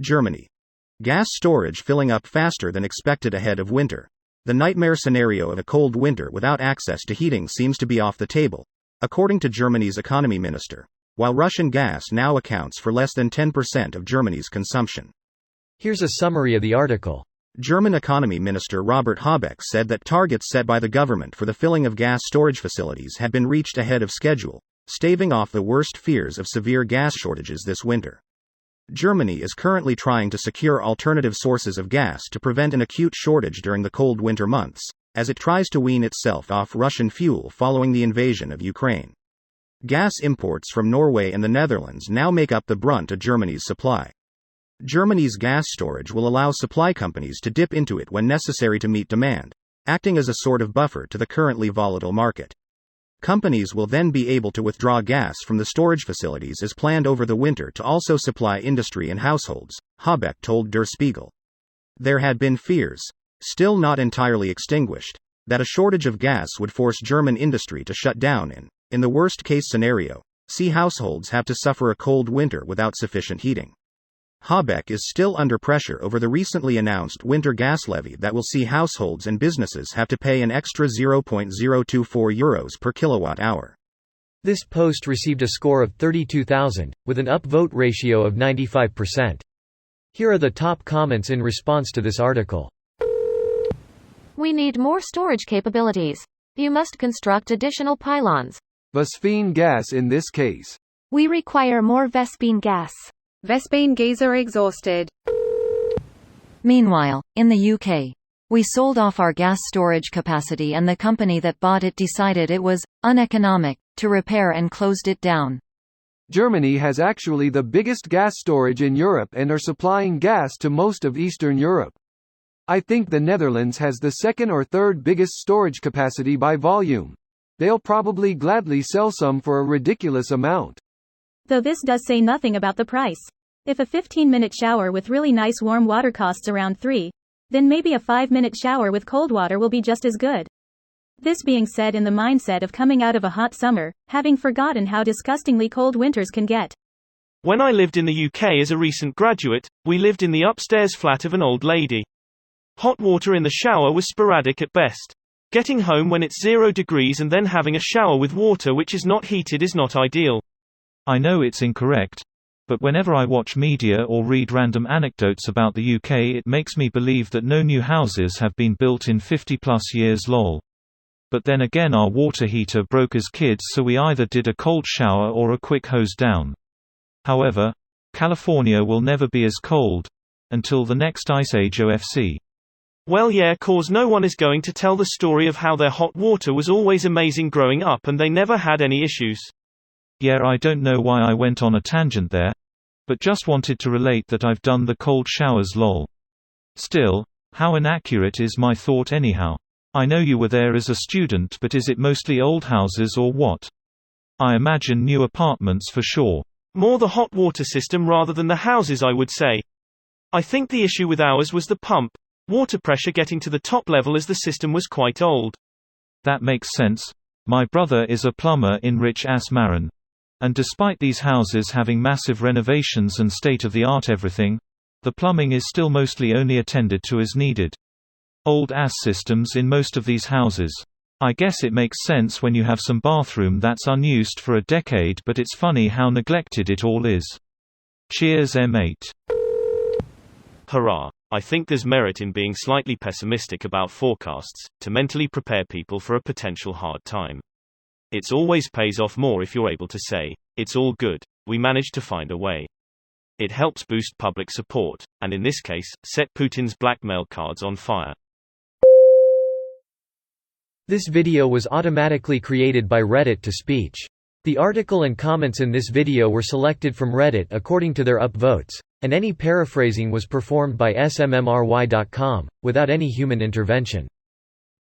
Germany. Gas storage filling up faster than expected ahead of winter. The nightmare scenario of a cold winter without access to heating seems to be off the table, according to Germany's economy minister, while Russian gas now accounts for less than 10% of Germany's consumption. Here's a summary of the article. German economy minister Robert Habeck said that targets set by the government for the filling of gas storage facilities had been reached ahead of schedule, staving off the worst fears of severe gas shortages this winter. Germany is currently trying to secure alternative sources of gas to prevent an acute shortage during the cold winter months, as it tries to wean itself off Russian fuel following the invasion of Ukraine. Gas imports from Norway and the Netherlands now make up the brunt of Germany's supply. Germany's gas storage will allow supply companies to dip into it when necessary to meet demand, acting as a sort of buffer to the currently volatile market. Companies will then be able to withdraw gas from the storage facilities as planned over the winter to also supply industry and households, Habeck told Der Spiegel. There had been fears, still not entirely extinguished, that a shortage of gas would force German industry to shut down and, in the worst-case scenario, see households have to suffer a cold winter without sufficient heating. Habeck is still under pressure over the recently announced winter gas levy that will see households and businesses have to pay an extra €0.024 per kilowatt-hour. This post received a score of 32,000, with an upvote ratio of 95%. Here are the top comments in response to this article. We need more storage capabilities. You must construct additional pylons. Vespene gas in this case. We require more Vespene gas. Vespene geezer exhausted. Meanwhile, in the UK, we sold off our gas storage capacity and the company that bought it decided it was uneconomic to repair and closed it down. Germany has actually the biggest gas storage in Europe and are supplying gas to most of Eastern Europe. I think the Netherlands has the second or third biggest storage capacity by volume. They'll probably gladly sell some for a ridiculous amount. Though this does say nothing about the price. If a 15-minute shower with really nice warm water costs around $3, then maybe a 5-minute shower with cold water will be just as good. This being said, in the mindset of coming out of a hot summer, having forgotten how disgustingly cold winters can get. When I lived in the UK as a recent graduate, we lived in the upstairs flat of an old lady. Hot water in the shower was sporadic at best. Getting home when it's 0 degrees and then having a shower with water which is not heated is not ideal. I know it's incorrect, but whenever I watch media or read random anecdotes about the UK, it makes me believe that no new houses have been built in 50+ years lol. But then again, our water heater broke as kids, so we either did a cold shower or a quick hose down. However, California will never be as cold until the next ice age OFC. Well, yeah, cause no one is going to tell the story of how their hot water was always amazing growing up and they never had any issues. Yeah, I don't know why I went on a tangent there, but just wanted to relate that I've done the cold showers lol. Still, how inaccurate is my thought anyhow? I know you were there as a student, but is it mostly old houses or what? I imagine new apartments for sure. More the hot water system rather than the houses, I would say. I think the issue with ours was the pump, water pressure getting to the top level as the system was quite old. That makes sense. My brother is a plumber in rich-ass Marin. And despite these houses having massive renovations and state-of-the-art everything, the plumbing is still mostly only attended to as needed. Old-ass systems in most of these houses. I guess it makes sense when you have some bathroom that's unused for a decade, but it's funny how neglected it all is. Cheers M8. Hurrah. I think there's merit in being slightly pessimistic about forecasts, to mentally prepare people for a potential hard time. It's always pays off more if you're able to say, it's all good, we managed to find a way. It helps boost public support, and in this case, set Putin's blackmail cards on fire. This video was automatically created by Reddit to speech. The article and comments in this video were selected from Reddit according to their upvotes, and any paraphrasing was performed by smmry.com, without any human intervention.